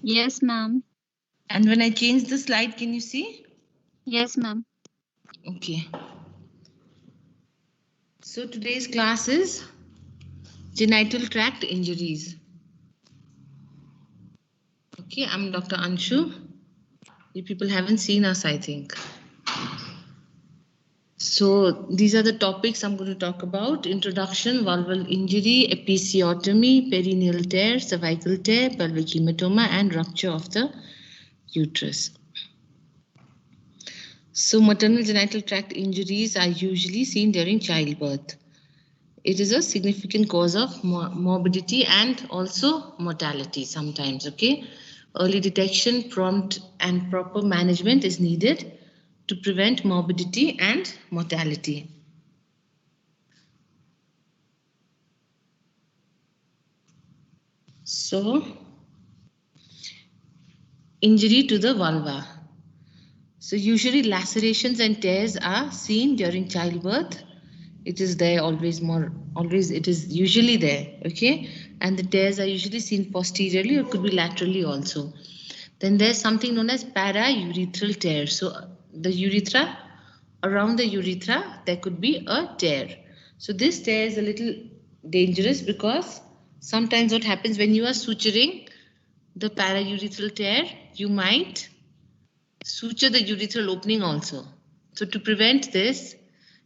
Yes, ma'am. And when I change the slide, can you see? Yes, ma'am. Okay. So today's class is genital tract injuries. Okay, I'm Dr. Anshu. You people haven't seen us, I think. So these are the topics I'm going to talk about: introduction, vulval injury, episiotomy, perineal tear, cervical tear, pelvic hematoma, and rupture of the uterus. So maternal genital tract injuries are usually seen during childbirth. It is a significant cause of morbidity and also mortality sometimes. Okay, early detection, prompt and proper management is needed to prevent morbidity and mortality. So, injury to the vulva. So usually lacerations and tears are seen during childbirth. It is there always it is usually there, okay? And the tears are usually seen posteriorly or could be laterally also. Then there's something known as paraurethral tear. So the urethra, around the urethra, there could be a tear. So this tear is a little dangerous because sometimes what happens when you are suturing the paraurethral tear, you might suture the urethral opening also. So to prevent this,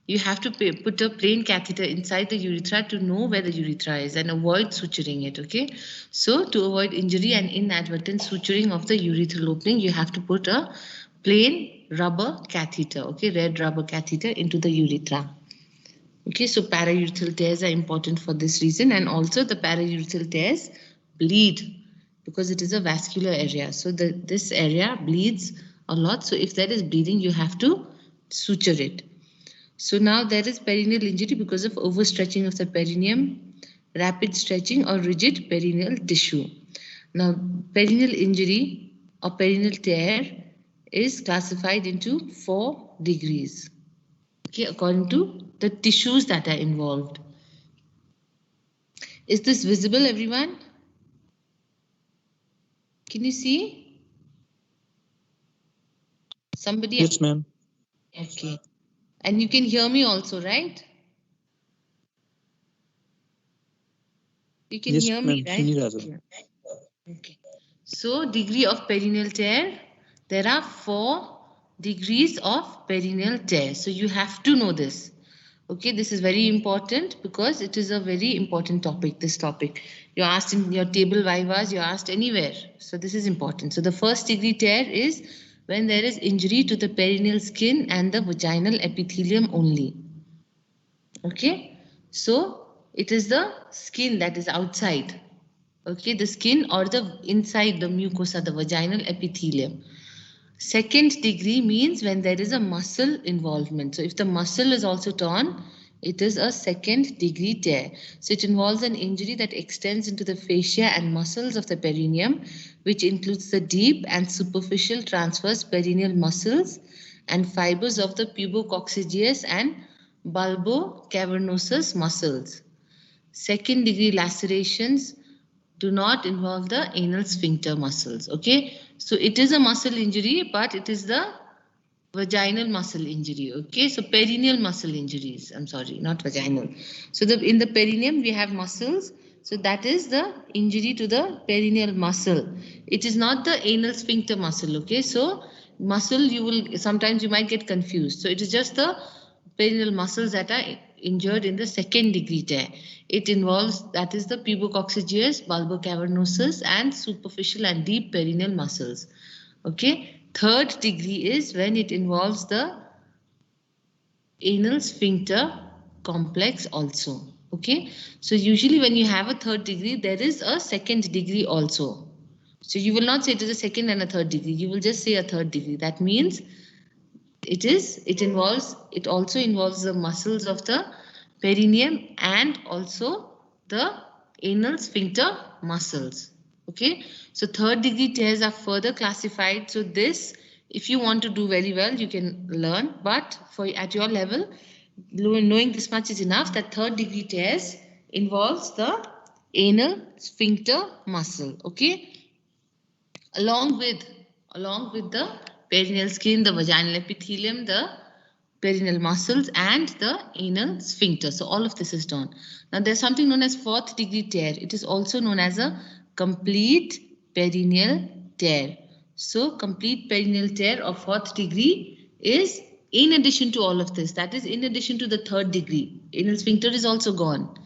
you have to put a plain catheter inside the urethra to know where the urethra is and avoid suturing it, okay? So to avoid injury and inadvertent suturing of the urethral opening, you have to put a plain rubber catheter, okay, red rubber catheter into the urethra. Okay, so paraurethral tears are important for this reason, and also the paraurethral tears bleed because it is a vascular area. So this area bleeds a lot. So if there is bleeding, you have to suture it. So now there is perineal injury because of overstretching of the perineum, rapid stretching or rigid perineal tissue. Now perineal injury or perineal tear is classified into 4 degrees. Okay, according to the tissues that are involved. Is this visible, everyone? Can you see? Somebody? Yes, ma'am. Okay. And you can hear me also, right? You can Yes, hear ma'am. me, right? Sunil as well. Yeah. Okay. So, degree of perineal tear, there are 4 degrees of perineal tear. So, you have to know this. Okay, this is very important because it is a very important topic, this topic. You're asked in your table vivas, you're asked anywhere. So, this is important. So, the first degree tear is when there is injury to the perineal skin and the vaginal epithelium only. Okay, so it is the skin that is outside. Okay, the skin or the inside the mucosa, the vaginal epithelium. Second degree means when there is a muscle involvement. So if the muscle is also torn, it is a second degree tear. So it involves an injury that extends into the fascia and muscles of the perineum, which includes the deep and superficial transverse perineal muscles and fibers of the pubococcygeus and bulbocavernosus muscles. Second degree lacerations do not involve the anal sphincter muscles. Okay, so it is a muscle injury, but it is the vaginal muscle injury. Okay, so perineal muscle injuries. I'm sorry, not vaginal. So in the perineum we have muscles. So that is the injury to the perineal muscle. It is not the anal sphincter muscle. Okay, so muscle you will sometimes you might get confused. So it is just the perineal muscles that are injured in the second degree tear. It involves that is the pubococcygeus, bulbocavernosus, and superficial and deep perineal muscles. Okay, third degree is when it involves the anal sphincter complex also. Okay, so usually when you have a third degree, there is a second degree also. So you will not say it is a second and a third degree, you will just say a third degree. That means it also involves the muscles of the perineum and also the anal sphincter muscles. Okay, so third degree tears are further classified. So this, if you want to do very well, you can learn, but for at your level, knowing this much is enough, that third degree tears involves the anal sphincter muscle. Okay, along with the perineal skin, the vaginal epithelium, the perineal muscles, and the anal sphincter. So all of this is torn. Now there's something known as fourth degree tear. It is also known as a complete perineal tear. So complete perineal tear of fourth degree is in addition to all of this. That is in addition to the third degree. Anal sphincter is also gone.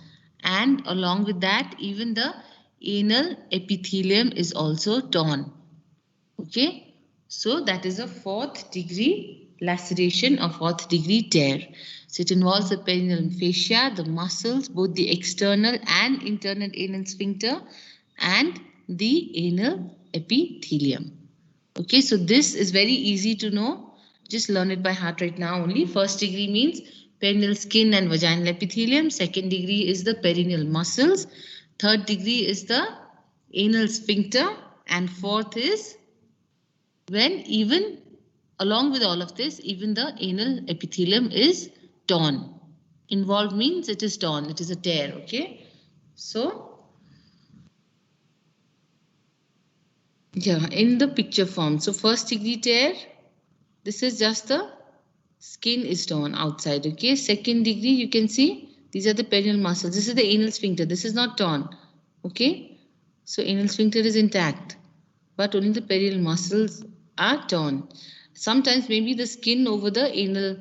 And along with that, even the anal epithelium is also torn. Okay, so that is a fourth degree laceration or fourth degree tear. So it involves the perineal fascia, the muscles, both the external and internal anal sphincter, and the anal epithelium. Okay, so this is very easy to know. Just learn it by heart right now only. First degree means perineal skin and vaginal epithelium. Second degree is the perineal muscles. Third degree is the anal sphincter. And fourth is when even along with all of this, even the anal epithelium is torn. Involved means it is torn, it is a tear, okay? So, yeah, in the picture form. So, first degree tear, this is just the skin is torn outside, okay? Second degree, you can see these are the perineal muscles. This is the anal sphincter, this is not torn, okay? So, anal sphincter is intact, but only the perineal muscles are torn. Sometimes maybe the skin over the anal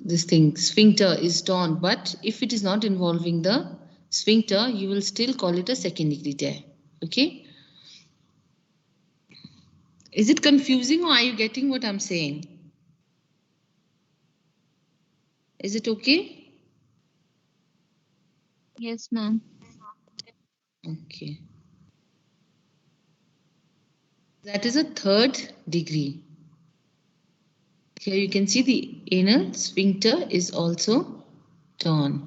this thing sphincter is torn, but if it is not involving the sphincter, you will still call it a second degree tear. Okay, is it confusing or are you getting what I'm saying? Is it okay? Yes, ma'am. Okay, that is a third degree. Here you can see the anal sphincter is also torn.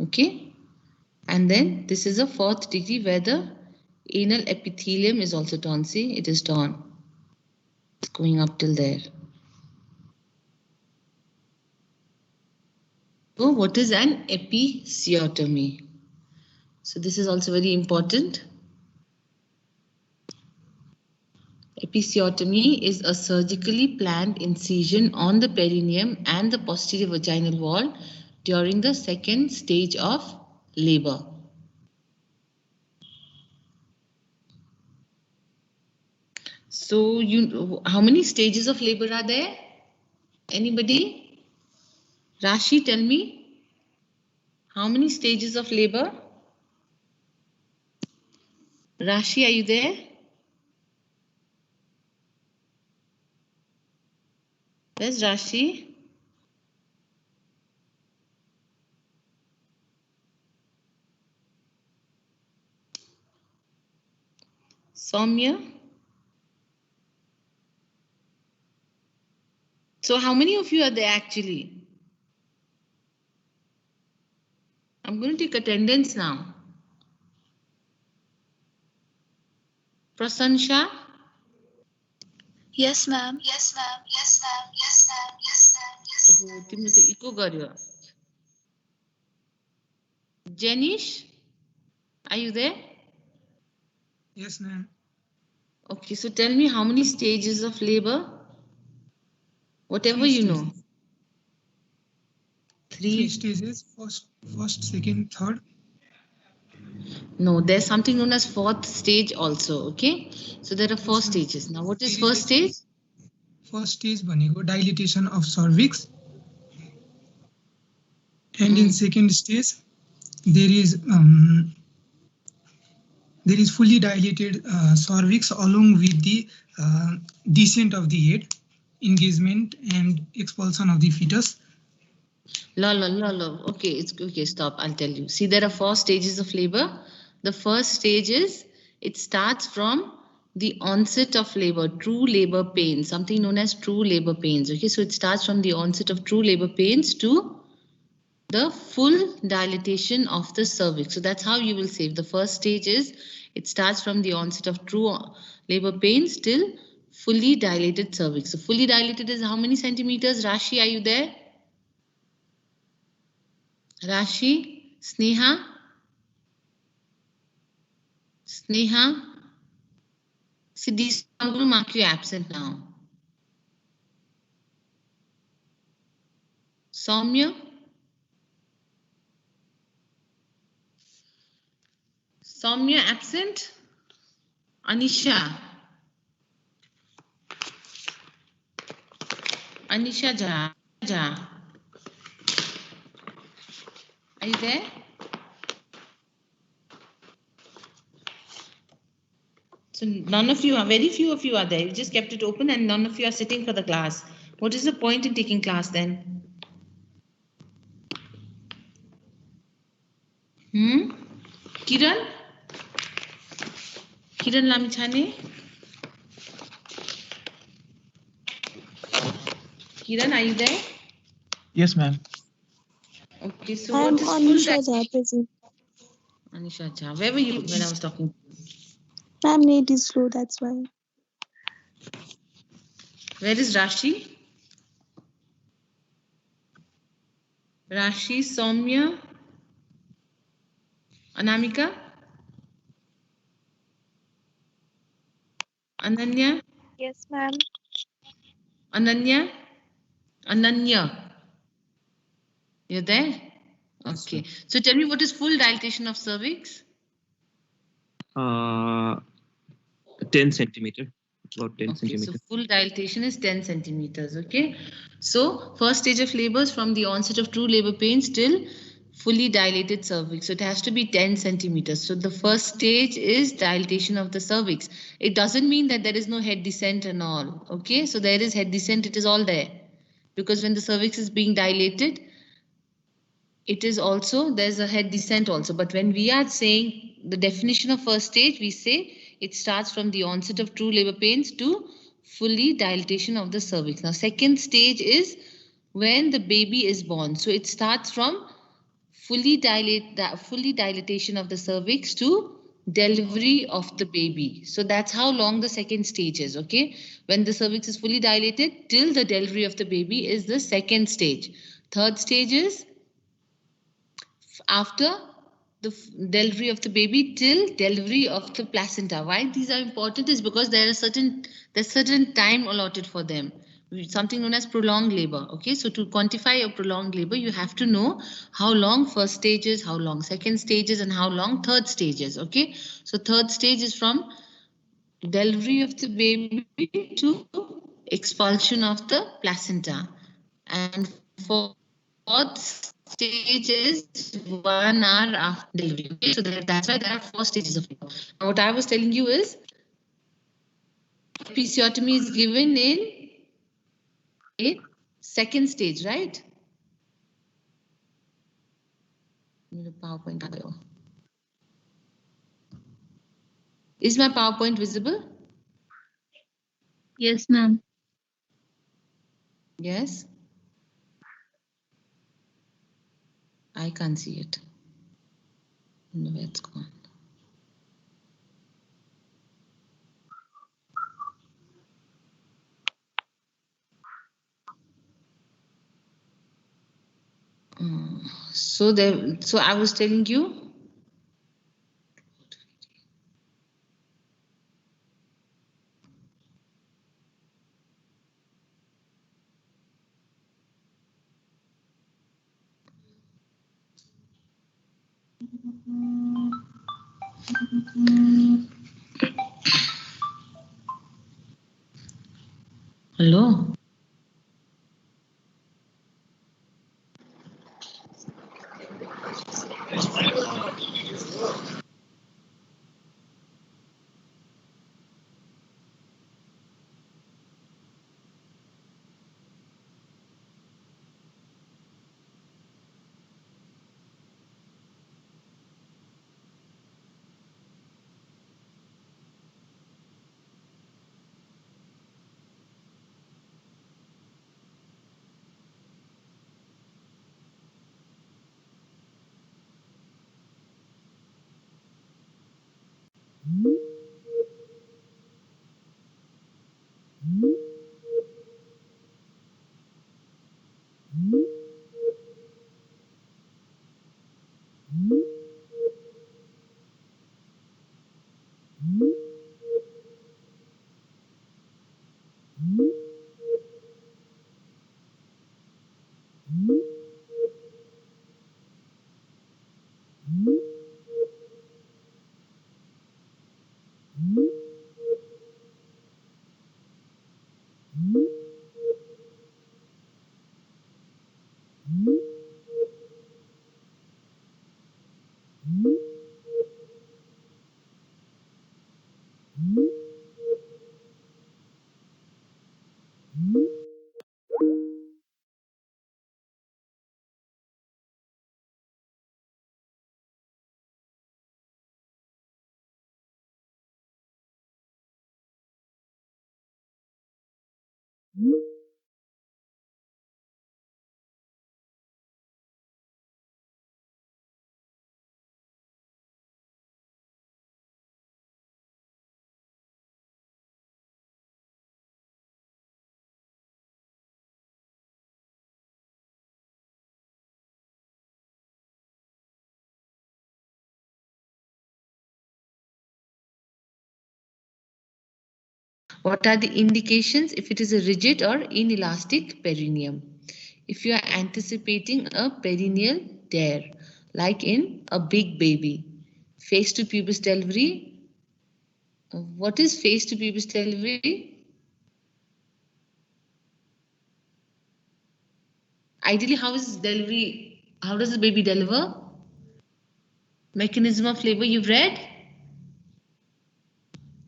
Okay, and then this is a fourth degree where the anal epithelium is also torn. See, it is torn. It's going up till there. So what is an episiotomy? So this is also very important. Episiotomy is a surgically planned incision on the perineum and the posterior vaginal wall during the second stage of labor. So how many stages of labor are there? Anybody? Rashi, tell me. How many stages of labor? Rashi, are you there? Where's Rashi? Soumya? So how many of you are there actually? I'm going to take attendance now. Prasansha? Yes, ma'am. Yes, ma'am. Yes, ma'am. Yes, ma'am. Yes, ma'am. Yes, ma'am. तिमीले त eco गर्यो. Jenish, are you there? Yes, ma'am. Okay, so tell me how many stages of labor? Whatever you know. Three stages: first, second, third. No, there's something known as fourth stage also. Okay, so there are four stages. Now, what is first stage? First stage भनेको dilatation of cervix, and in second stage there is fully dilated cervix along with the descent of the head, engagement and expulsion of the fetus. Okay, it's okay. Stop. I'll tell you. See, there are four stages of labor. The first stage is it starts from the onset of labor, true labor pains, something known as true labor pains. Okay, so it starts from the onset of true labor pains to the full dilatation of the cervix. So that's how you will say. The first stage is it starts from the onset of true labor pains till fully dilated cervix. So fully dilated is how many centimeters? Rashi, are you there? Rashi, Sneha, Sneha. See, these, I'm going to mark you absent now. Soumya? Soumya absent? Anisha? Anisha Jha? Are you there? So none of you are, very few of you are there. You just kept it open and none of you are sitting for the class. What is the point in taking class then? Kiran? Kiran Lamichhane? Kiran, are you there? Yes, ma'am. Okay, so I'm what is full Anisha dilatation? Jha, present. Anisha Jha, where were you when I was talking? Ma'am, net is slow, that's why. Where is Rashi? Rashi, Soumya, Anamika, Ananya, Yes, ma'am. Ananya, Ananya. You're there? Yes, Okay. So tell me, what is full dilatation of cervix? 10 centimeter, about 10 Okay, centimeter. so full dilatation is 10 centimeters. Okay. So first stage of labor is from the onset of true labor pains till fully dilated cervix. So it has to be 10 centimeters. So the first stage is dilatation of the cervix. It doesn't mean that there is no head descent and all. Okay. So there is head descent. It is all there. Because when the cervix is being dilated, it is also, there's a head descent also. But when we are saying the definition of first stage, we say it starts from the onset of true labor pains to fully dilatation of the cervix. Now, second stage is when the baby is born. So it starts from fully dilatation of the cervix to delivery of the baby. So that's how long the second stage is. Okay, when the cervix is fully dilated till the delivery of the baby is the second stage. Third stage is after the delivery of the baby till delivery of the placenta. Why these are important is because there's certain time allotted for them, something known as prolonged labor. Okay, so to quantify a prolonged labor, you have to know how long first stage is, how long second stage is, and how long third stage is. Okay, so third stage is from delivery of the baby to expulsion of the placenta, and fourth stage is 1 hour after delivery. Okay, so that's why there are 4 stages of labor. Now, what I was telling you is episiotomy is given in a second stage, right? PowerPoint. Is my PowerPoint visible? Yes, ma'am. Yes. I can't see it. I don't know where it's gone. So I was telling you. Hello. What are the indications if it is a rigid or inelastic perineum? If you are anticipating a perineal tear, like in a big baby. Face to pubis delivery. What is face to pubis delivery? Ideally, how is delivery? How does the baby deliver? Mechanism of labor you've read?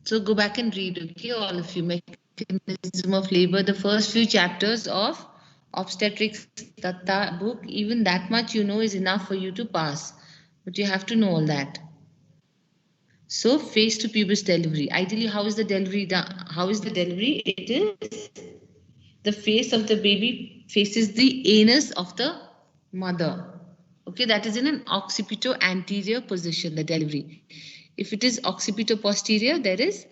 So go back and read, okay, all of you. Mechanism of labor, the first few chapters of obstetrics Datta book, even that much you know is enough for you to pass. But you have to know all that. So face to pubis delivery. Ideally, how is the delivery done? How is the delivery? It is the face of the baby faces the anus of the mother. Okay, that is in an occipito anterior position, the delivery. If it is occipito posterior, there is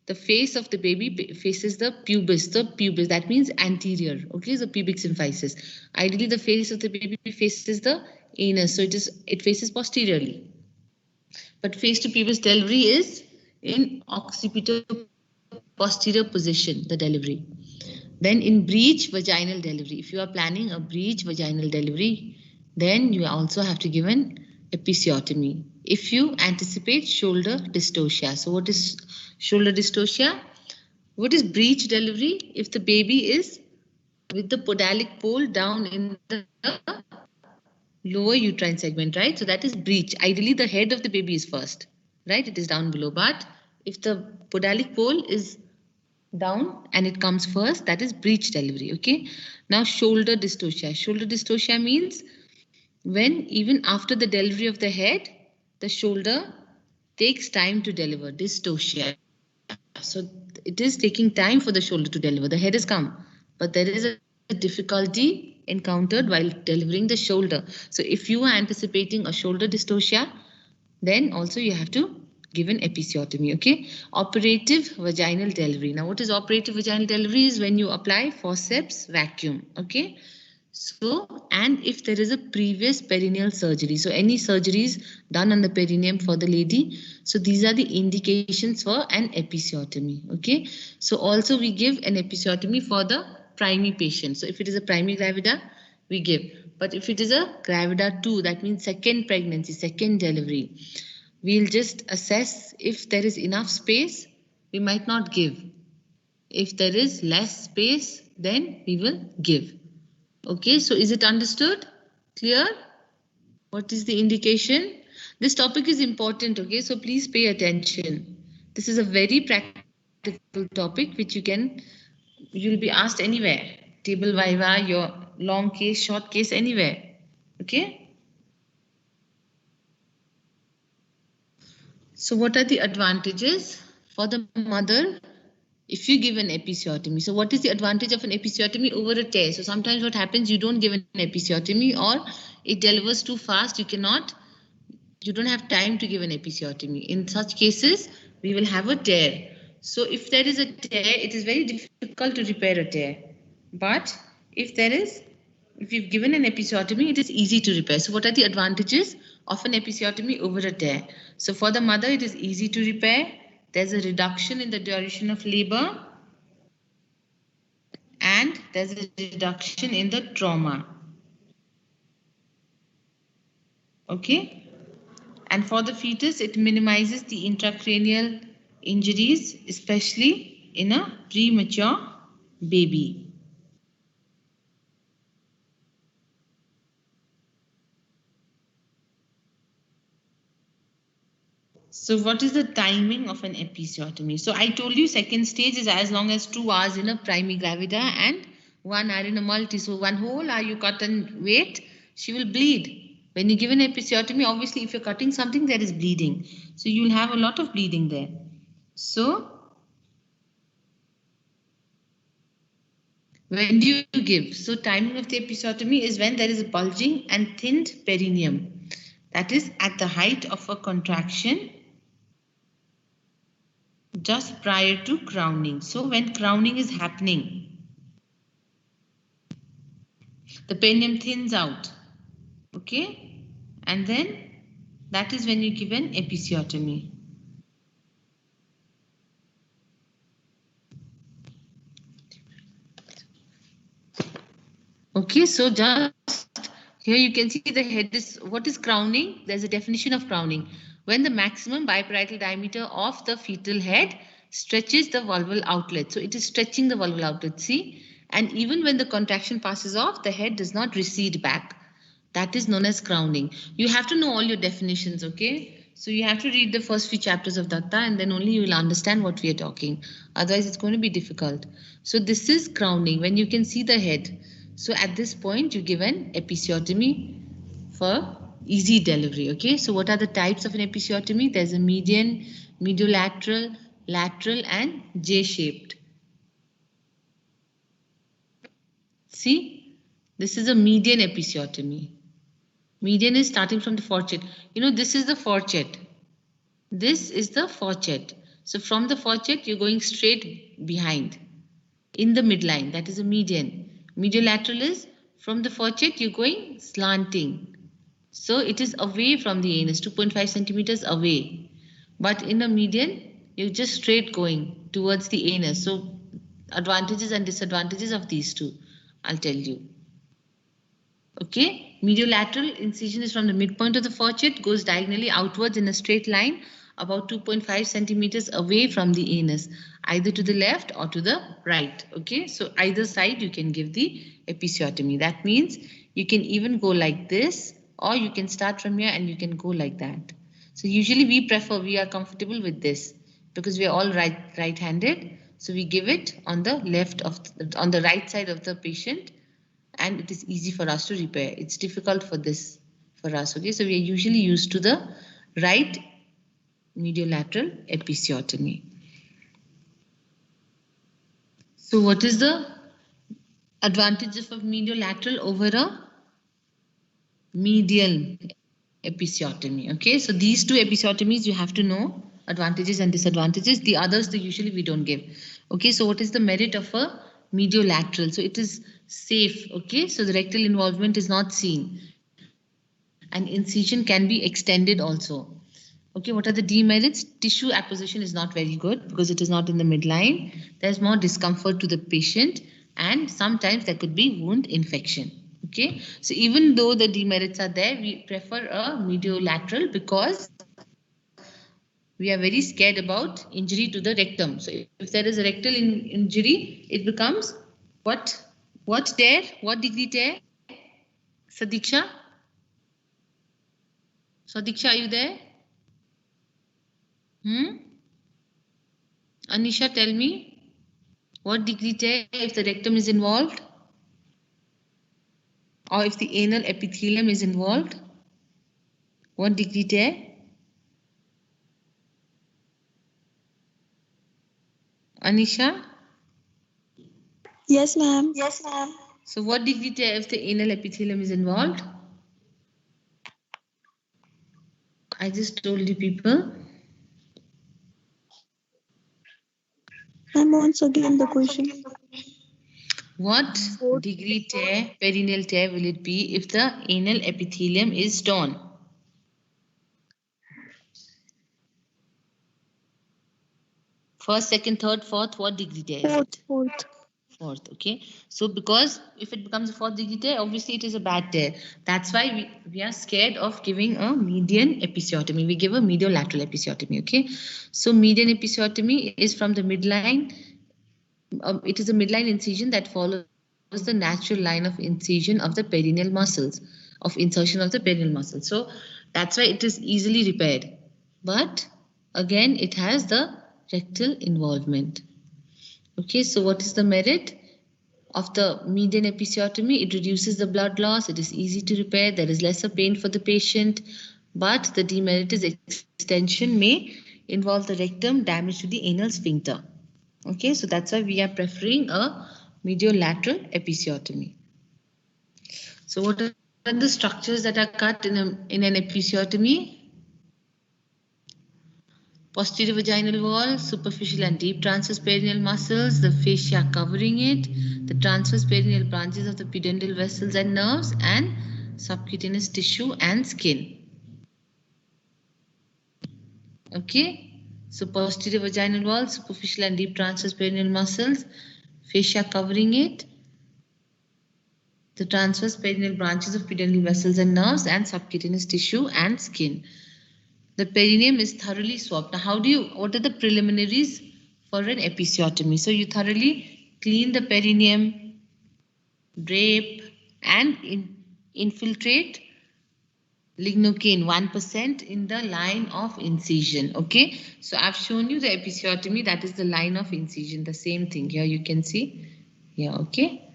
the face of the baby faces the pubis, that means anterior. Okay, the pubic symphysis. Ideally, the face of the baby faces the anus, so it faces posteriorly. But face to pubis delivery is in occipito posterior position, the delivery. Then in breech vaginal delivery, if you are planning a breech vaginal delivery, then you also have to give an episiotomy. If you anticipate shoulder dystocia. So what is shoulder dystocia? What is breech delivery? If the baby is with the podalic pole down in the lower uterine segment, right? So that is breech. Ideally, the head of the baby is first, right? It is down below. But if the podalic pole is down and it comes first, that is breech delivery. Okay. Now shoulder dystocia. Shoulder dystocia means when even after the delivery of the head, the shoulder takes time to deliver. Dystocia. So it is taking time for the shoulder to deliver. The head has come, but there is a difficulty encountered while delivering the shoulder. So if you are anticipating a shoulder dystocia, then also you have to give an episiotomy. Okay. Operative vaginal delivery. Now what is operative vaginal delivery? Is when you apply forceps vacuum. Okay. So, and if there is a previous perineal surgery, so any surgeries done on the perineum for the lady, so these are the indications for an episiotomy. Okay. So also we give an episiotomy for the primary patient. So if it is a primary gravida, we give. But if it is a gravida 2, that means second pregnancy, second delivery, we'll just assess if there is enough space, we might not give. If there is less space, then we will give. Okay, so is it understood? Clear? What is the indication? This topic is important, okay, so please pay attention. This is a very practical topic which you'll be asked anywhere. Table viva, your long case, short case, anywhere. Okay? So what are the advantages for the mother if you give an episiotomy? So what is the advantage of an episiotomy over a tear? So sometimes what happens, you don't give an episiotomy or it delivers too fast. You don't have time to give an episiotomy. In such cases, we will have a tear. So if there is a tear, it is very difficult to repair a tear. But if you've given an episiotomy, it is easy to repair. So what are the advantages of an episiotomy over a tear? So for the mother, it is easy to repair. There's a reduction in the duration of labor. And there's a reduction in the trauma. Okay. And for the fetus, it minimizes the intracranial injuries, especially in a premature baby. So what is the timing of an episiotomy? So I told you second stage is as long as 2 hours in a primary gravida and 1 hour in a multi. So 1 whole hour you cut and wait, she will bleed. When you give an episiotomy, obviously if you're cutting something, there is bleeding. So you'll have a lot of bleeding there. So when do you give? So timing of the episiotomy is when there is a bulging and thinned perineum. That is at the height of a contraction just prior to crowning. So when crowning is happening, the perineum thins out. Okay, and then that is when you give an episiotomy. Okay, so just here you can see the head is, what is crowning? There's a definition of crowning. When the maximum biparietal diameter of the fetal head stretches the vulval outlet. So it is stretching the vulval outlet, see? And even when the contraction passes off, the head does not recede back. That is known as crowning. You have to know all your definitions, okay? So you have to read the first few chapters of Datta and then only you will understand what we are talking. Otherwise, it's going to be difficult. So this is crowning, when you can see the head. So at this point, you give an episiotomy for easy delivery, okay? So what are the types of an episiotomy? There's a median, mediolateral, lateral, and J-shaped. See, this is a median episiotomy. Median is starting from the forechet. You know, this is the forechet. This is the forechet. So from the forechet, you're going straight behind in the midline. That is a median. Mediolateral is from the forechet, you're going slanting. So it is away from the anus, 2.5 centimeters away. But in a median, you're just straight going towards the anus. So advantages and disadvantages of these two, I'll tell you. Okay, mediolateral incision is from the midpoint of the forechet, goes diagonally outwards in a straight line about 2.5 centimeters away from the anus, either to the left or to the right. Okay, so either side you can give the episiotomy. That means you can even go like this, or you can start from here and you can go like that. So usually we are comfortable with this because we are all right-handed. So we give it on the on the right side of the patient, and it is easy for us to repair. It's difficult for us. Okay, so we are usually used to the right mediolateral episiotomy. So what is the advantages of mediolateral over a medial episiotomy? Okay, so these two episiotomies you have to know, advantages and disadvantages. The others, usually we don't give. Okay, so what is the merit of a mediolateral? So it is safe. Okay, so the rectal involvement is not seen, and incision can be extended also. Okay, what are the demerits? Tissue apposition is not very good because it is not in the midline. There's more discomfort to the patient, and sometimes there could be wound infection. Okay, so even though the demerits are there, we prefer a mediolateral because we are very scared about injury to the rectum. So if there is a rectal injury, it becomes what tear? What degree tear? Sadiksha? Sadiksha, are you there? Anisha, tell me, what degree tear if the rectum is involved? Or if the anal epithelium is involved? What degree tear? Anisha? Yes, ma'am. Yes, ma'am. So what degree tear if the anal epithelium is involved? I just told you people. And once again the question. What degree tear, perineal tear will it be if the anal epithelium is torn? First, second, third, fourth, what degree tear? Fourth, okay. So because if it becomes a fourth degree tear, obviously it is a bad tear. That's why we are scared of giving a median episiotomy. We give a mediolateral episiotomy, okay. So median episiotomy is from the midline. It is a midline incision that follows the natural line of incision of the perineal muscles, of insertion of the perineal muscles. So that's why it is easily repaired. But again, it has the rectal involvement. Okay, so what is the merit of the median episiotomy? It reduces the blood loss. It is easy to repair. There is lesser pain for the patient. But the demerit is extension may involve the rectum, damage to the anal sphincter. Okay, so that's why we are preferring a mediolateral episiotomy. So what are the structures that are cut in an episiotomy? Posterior vaginal wall, superficial and deep transverse perineal muscles, the fascia covering it, the transverse perineal branches of the pudendal vessels and nerves, and subcutaneous tissue and skin. Okay, so posterior vaginal wall, superficial and deep transverse perineal muscles, fascia covering it, The transverse perineal branches of perineal vessels and nerves and subcutaneous tissue and skin. The perineum is thoroughly swabbed. Now, what are the preliminaries for an episiotomy? So you thoroughly clean the perineum, drape, and infiltrate lignocaine 1% in the line of incision. Okay, so I've shown you the episiotomy, that is the line of incision, the same thing here you can see here. Okay,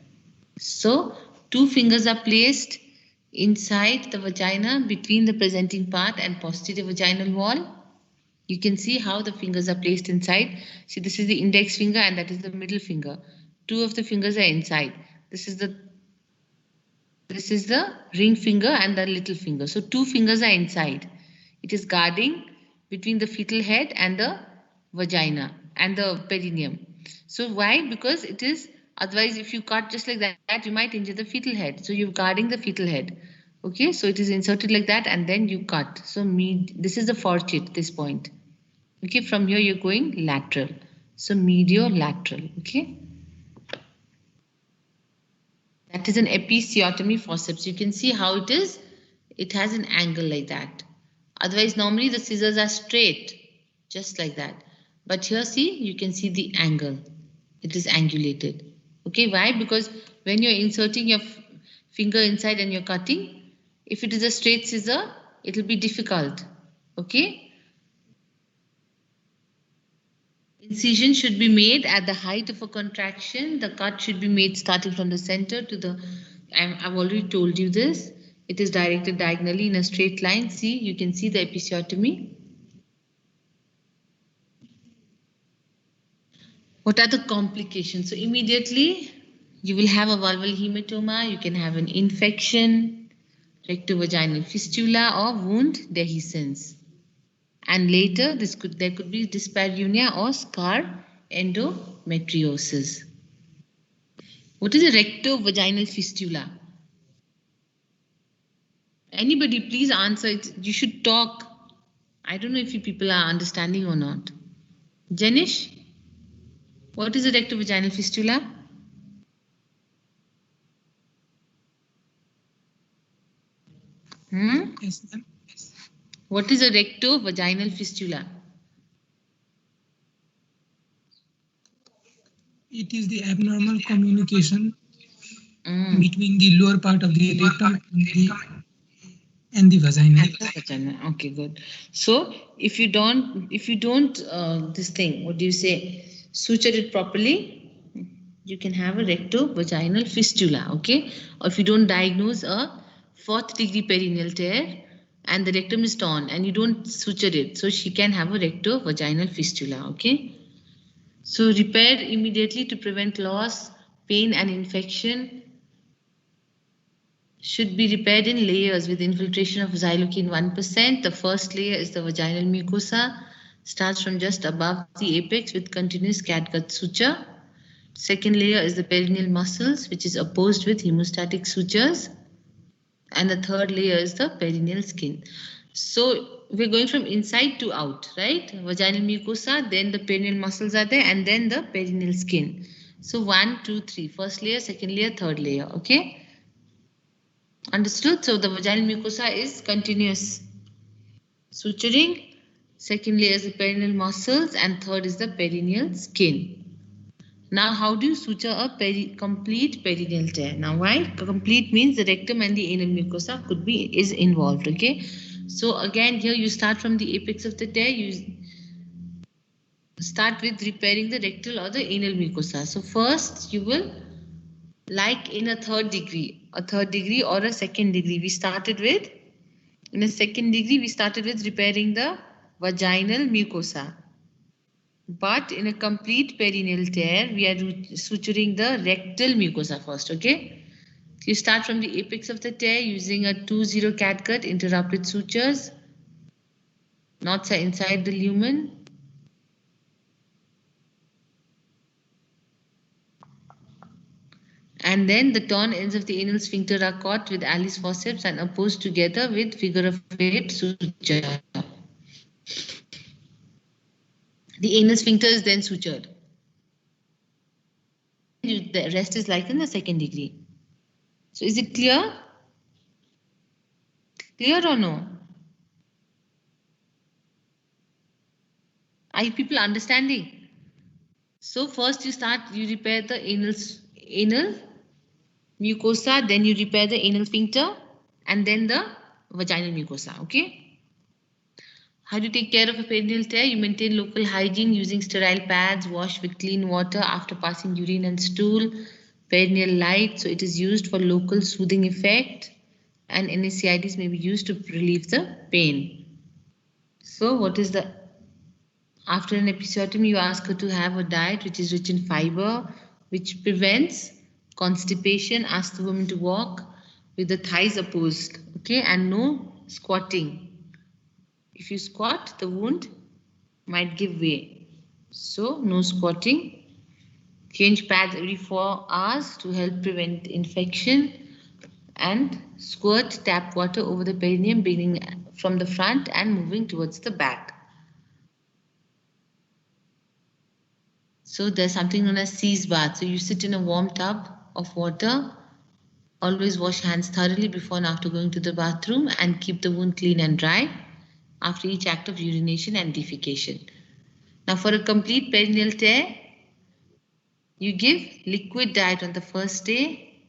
so 2 fingers are placed inside the vagina between the presenting part and posterior vaginal wall. You can see how the fingers are placed inside. See, this is the index finger and that is the middle finger. 2 of the fingers are inside. This is the ring finger and the little finger. So 2 fingers are inside. It is guarding between the fetal head and the vagina and the perineum. So why? Because it is, otherwise if you cut just like that, you might injure the fetal head. So you're guarding the fetal head. Okay, so it is inserted like that and then you cut. So this is the fourchette, this point. Okay, from here you're going lateral. So mediolateral. Okay. That is an episiotomy forceps. You can see how it is. It has an angle like that. Otherwise, normally the scissors are straight, just like that. But here, see, you can see the angle. It is angulated. Okay, why? Because when you're inserting your finger inside and you're cutting, if it is a straight scissor, it will be difficult. Okay. Incision should be made at the height of a contraction. The cut should be made starting from the center to the, I've already told you this. It is directed diagonally in a straight line. See, you can see the episiotomy. What are the complications? So immediately you will have a vulval hematoma. You can have an infection, rectovaginal fistula or wound dehiscence. And later, there could be dyspareunia or scar endometriosis. What is a rectovaginal fistula? Anybody, please answer it. You should talk. I don't know if you people are understanding or not. Janish, what is a rectovaginal fistula? Yes, ma'am. What is a rectovaginal fistula? It is the abnormal communication between the lower part of the rectum and the vagina. Okay, good. So if you don't this thing, what do you say, suture it properly, you can have a rectovaginal fistula. Okay, or if you don't diagnose a 4th degree perineal tear and the rectum is torn and you don't suture it, so she can have a rectovaginal fistula. Okay, so repair immediately to prevent loss, pain and infection. Should be repaired in layers with infiltration of xylocaine 1%. The first layer is the vaginal mucosa, starts from just above the apex with continuous catgut suture. Second layer is the perineal muscles, which is opposed with hemostatic sutures. And the third layer is the perineal skin. So we're going from inside to out, right? Vaginal mucosa, then the perineal muscles are there, and then the perineal skin. So 1, 2, 3. First layer, second layer, third layer. Okay. Understood? So the vaginal mucosa is continuous suturing. Second layer is the perineal muscles, and third is the perineal skin. Now, how do you suture a complete perineal tear? Now, why? Complete means the rectum and the anal mucosa is involved. Okay. So again, here you start from the apex of the tear. You start with repairing the rectal or the anal mucosa. So first, you will, like in a 3rd degree or a 2nd degree, we started with, in a 2nd degree, we started with repairing the vaginal mucosa. But in a complete perineal tear, we are suturing the rectal mucosa first, okay? So you start from the apex of the tear using a 2-0 catgut, interrupt with sutures. Knots are inside the lumen. And then the torn ends of the anal sphincter are caught with Alice forceps and opposed together with figure of 8 suture. The anal sphincter is then sutured. The rest is like in the 2nd degree. So is it clear? Clear or no? Are you people understanding? So first you repair the anal mucosa, then you repair the anal sphincter, and then the vaginal mucosa, okay? How do you take care of a perineal tear? You maintain local hygiene using sterile pads, wash with clean water after passing urine and stool, perineal light, so it is used for local soothing effect, and NSAIDs may be used to relieve the pain. So what is the, after an episiotomy, you ask her to have a diet which is rich in fiber, which prevents constipation, ask the woman to walk with the thighs opposed, okay, and no squatting. If you squat, the wound might give way. So no squatting. Change pads every 4 hours to help prevent infection, and squirt tap water over the perineum beginning from the front and moving towards the back. So there's something known as seize bath. So you sit in a warm tub of water. Always wash hands thoroughly before and after going to the bathroom, and keep the wound clean and dry after each act of urination and defecation. Now for a complete perineal tear, you give liquid diet on the first day,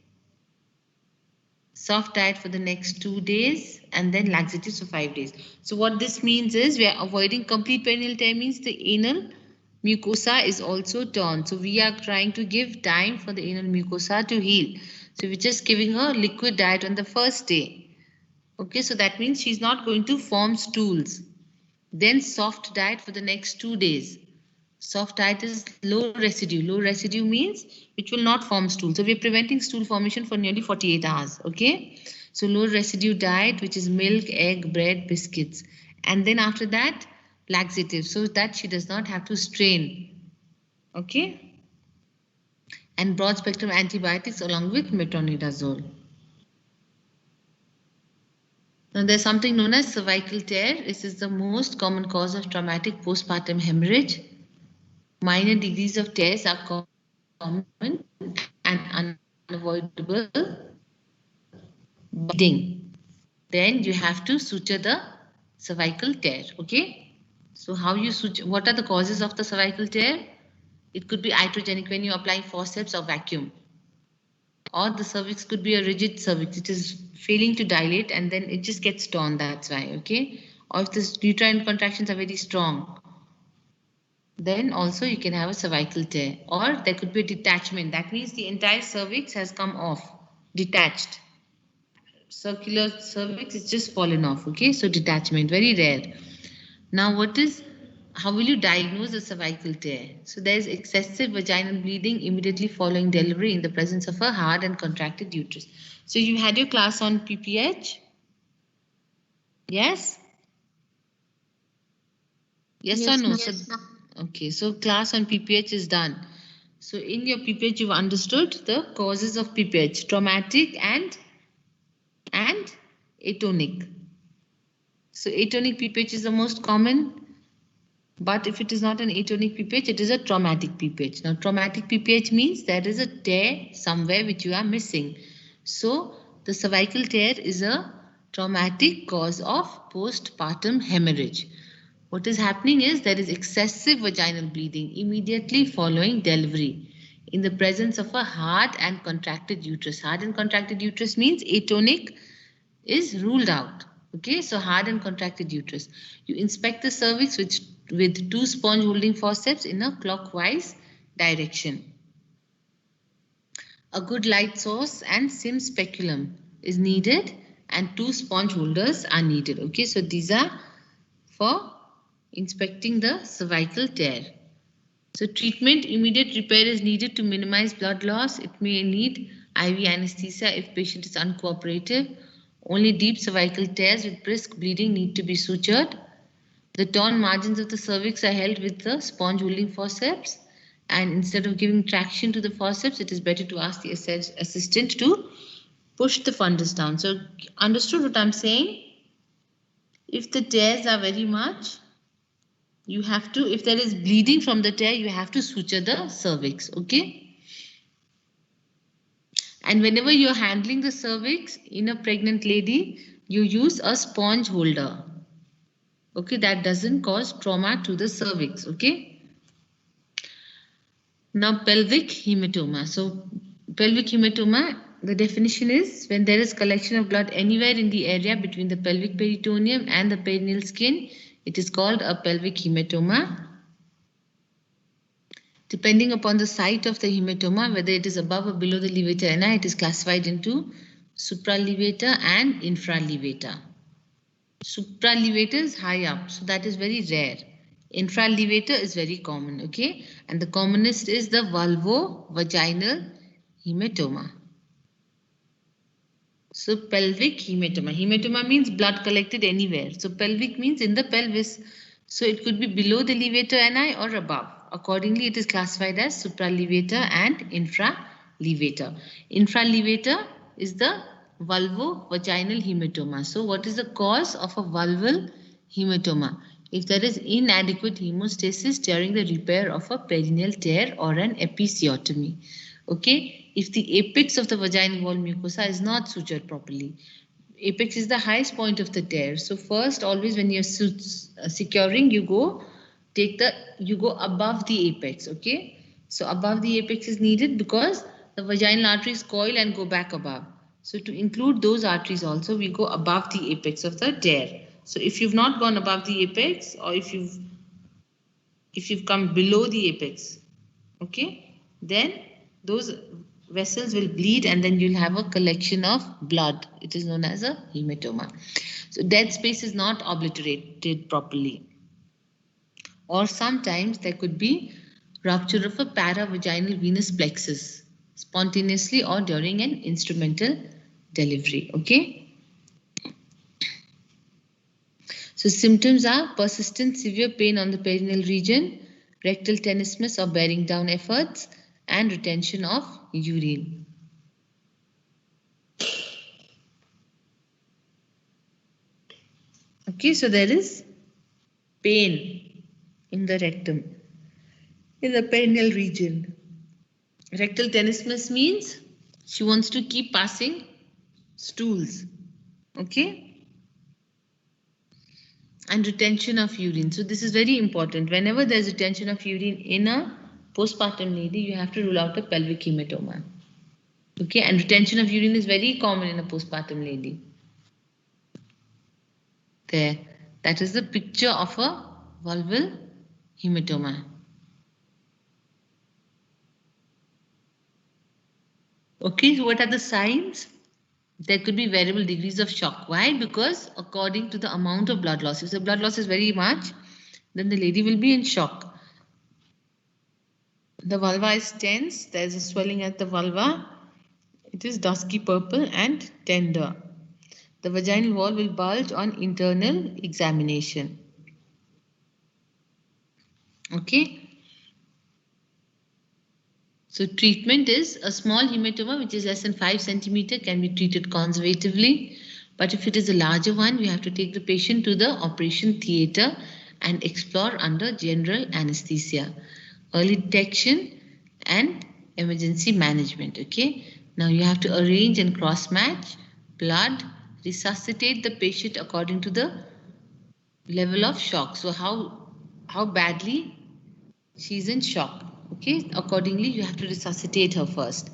soft diet for the next 2 days, and then laxatives for 5 days. So what this means is we are avoiding complete perineal tear, means the anal mucosa is also torn. So we are trying to give time for the anal mucosa to heal. So we're just giving her liquid diet on the first day. Okay, so that means she's not going to form stools. Then soft diet for the next 2 days. Soft diet is low residue. Low residue means which will not form stool. So we're preventing stool formation for nearly 48 hours. Okay. So low residue diet, which is milk, egg, bread, biscuits. And then after that, laxative, so that she does not have to strain. Okay. And broad spectrum antibiotics along with metronidazole. Now there's something known as cervical tear. This is the most common cause of traumatic postpartum hemorrhage. Minor degrees of tears are common and unavoidable. Bleeding. Then you have to suture the cervical tear. Okay. So how you suture? What are the causes of the cervical tear? It could be iatrogenic when you apply forceps or vacuum. Or the cervix could be a rigid cervix. It is failing to dilate and then it just gets torn. That's why. Okay. Or if the uterine contractions are very strong, then also you can have a cervical tear. Or there could be a detachment. That means the entire cervix has come off, detached. Circular cervix is just fallen off. Okay, so detachment, very rare. Now how will you diagnose a cervical tear? So there is excessive vaginal bleeding immediately following delivery in the presence of a hard and contracted uterus. So you had your class on PPH? Yes? Yes or no? Yes, ma'am. Okay, so class on PPH is done. So in your PPH, you've understood the causes of PPH, traumatic and atonic. So atonic PPH is the most common, but if it is not an atonic PPH, it is a traumatic PPH. Now traumatic PPH means there is a tear somewhere which you are missing. So the cervical tear is a traumatic cause of postpartum hemorrhage. What is happening is there is excessive vaginal bleeding immediately following delivery in the presence of a hard and contracted uterus. Hard and contracted uterus means atonic is ruled out. Okay, so hard and contracted uterus. You inspect the cervix with 2 sponge holding forceps in a clockwise direction. A good light source and sim speculum is needed and 2 sponge holders are needed. Okay, so these are for inspecting the cervical tear. So treatment, immediate repair is needed to minimize blood loss. It may need IV anesthesia if patient is uncooperative. Only deep cervical tears with brisk bleeding need to be sutured. The torn margins of the cervix are held with the sponge holding forceps, and instead of giving traction to the forceps, it is better to ask the assistant to push the fundus down. So understood what I'm saying? If the tears are very much, you have to, if there is bleeding from the tear, you have to suture the cervix, okay? And whenever you're handling the cervix in a pregnant lady, you use a sponge holder. Okay, that doesn't cause trauma to the cervix. Okay. Now pelvic hematoma. So pelvic hematoma, the definition is when there is collection of blood anywhere in the area between the pelvic peritoneum and the perineal skin, it is called a pelvic hematoma. Depending upon the site of the hematoma, whether it is above or below the levator ani, it is classified into supralevator and infralevator. Supralevator is high up, so that is very rare. Infralevator is very common, okay? And the commonest is the vulvovaginal hematoma. So pelvic hematoma. Hematoma means blood collected anywhere. So pelvic means in the pelvis. So it could be below the levator ani or above. Accordingly, it is classified as supralevator and infralevator. Infralevator is the vulvovaginal hematoma. So what is the cause of a vulval hematoma? If there is inadequate hemostasis during the repair of a perineal tear or an episiotomy. Okay, if the apex of the vaginal wall mucosa is not sutured properly. Apex is the highest point of the tear. So first, always when you're securing, you go above the apex. Okay, so above the apex is needed because the vaginal arteries coil and go back above. So to include those arteries also, we go above the apex of the tear. So if you've not gone above the apex, or if you've come below the apex, okay, then those vessels will bleed and then you'll have a collection of blood. It is known as a hematoma. So dead space is not obliterated properly. Or sometimes there could be rupture of a paravaginal venous plexus spontaneously or during an instrumental delivery. Okay. So symptoms are persistent severe pain on the perineal region, rectal tenesmus or bearing down efforts, and retention of urine. Okay, so there is pain in the rectum, in the perineal region. Rectal tenesmus means she wants to keep passing stools. Okay. And retention of urine. So this is very important. Whenever there is retention of urine in a postpartum lady, you have to rule out a pelvic hematoma. Okay, and retention of urine is very common in a postpartum lady. There, that is the picture of a vulval hematoma. Okay, so what are the signs? There could be variable degrees of shock. Why? Because according to the amount of blood loss, if the blood loss is very much, then the lady will be in shock. The vulva is tense. There is a swelling at the vulva. It is dusky purple and tender. The vaginal wall will bulge on internal examination. Okay. So treatment is a small hematoma which is less than 5 centimeter can be treated conservatively. But if it is a larger one, we have to take the patient to the operation theatre and explore under general anesthesia. Early detection and emergency management. Okay. Now you have to arrange and cross match blood, resuscitate the patient according to the level of shock. So how badly she's in shock. Okay, accordingly you have to resuscitate her first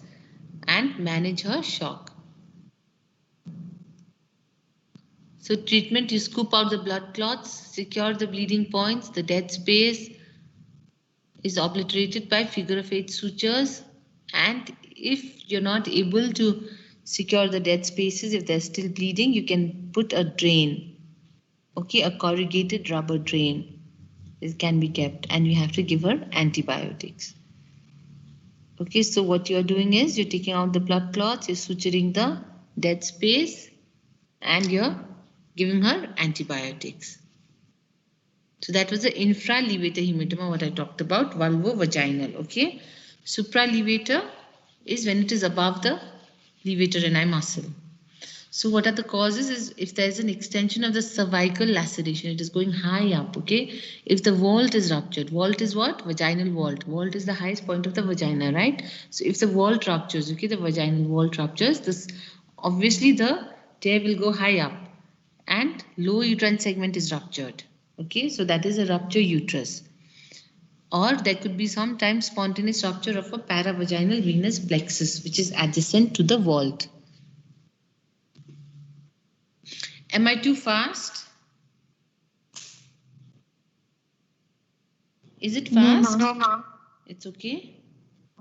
and manage her shock. So treatment, you scoop out the blood clots, secure the bleeding points, the dead space is obliterated by figure of 8 sutures, and if you're not able to secure the dead spaces, if they're still bleeding, you can put a drain. Okay, a corrugated rubber drain. It can be kept, and you have to give her antibiotics. Okay, so what you're doing is you're taking out the blood clots, you're suturing the dead space, and you're giving her antibiotics. So that was the infralevator hematoma, what I talked about, vulvovaginal. Okay, supralevator is when it is above the levator ani muscle. So what are the causes is if there is an extension of the cervical laceration, it is going high up, okay? If the vault is ruptured, vault is what? Vaginal vault. Vault is the highest point of the vagina, right? So if the vault ruptures, okay, the vaginal vault ruptures, this obviously the tear will go high up and low uterine segment is ruptured, okay? So that is a rupture uterus. Or there could be sometimes spontaneous rupture of a paravaginal venous plexus, which is adjacent to the vault. Am I too fast? Is it fast? No, ma'am. It's okay.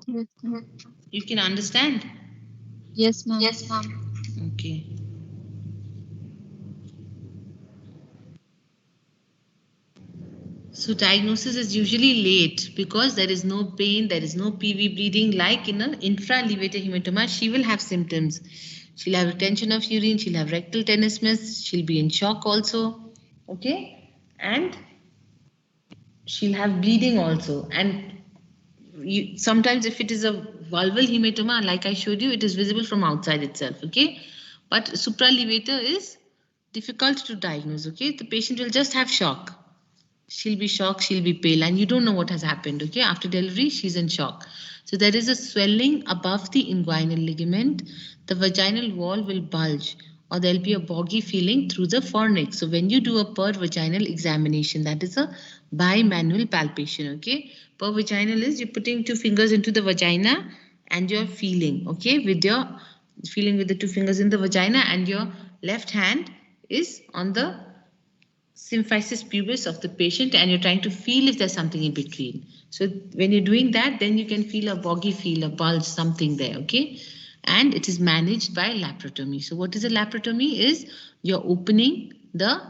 Yes, ma'am. You can understand? Yes, ma'am. Yes, ma'am. Okay. So diagnosis is usually late because there is no pain, there is no PV bleeding. Like in an infralevator hematoma, she will have symptoms. She'll have retention of urine, she'll have rectal tenesmus, she'll be in shock also. Okay? And she'll have bleeding also. And sometimes if it is a vulval hematoma, like I showed you, it is visible from outside itself. Okay? But supralevator is difficult to diagnose. Okay? The patient will just have shock. She'll be shocked, she'll be pale, and you don't know what has happened, okay? After delivery, she's in shock. So there is a swelling above the inguinal ligament. The vaginal wall will bulge, or there'll be a boggy feeling through the fornix. So when you do a per vaginal examination, that is a bimanual palpation, okay? Per vaginal is you're putting 2 fingers into the vagina and you're feeling, okay? With your feeling with the 2 fingers in the vagina, and your left hand is on the symphysis pubis of the patient, and you're trying to feel if there's something in between. So when you're doing that, then you can feel a boggy feel, a bulge, something there, okay? And it is managed by laparotomy. So what is a laparotomy? Is you're opening the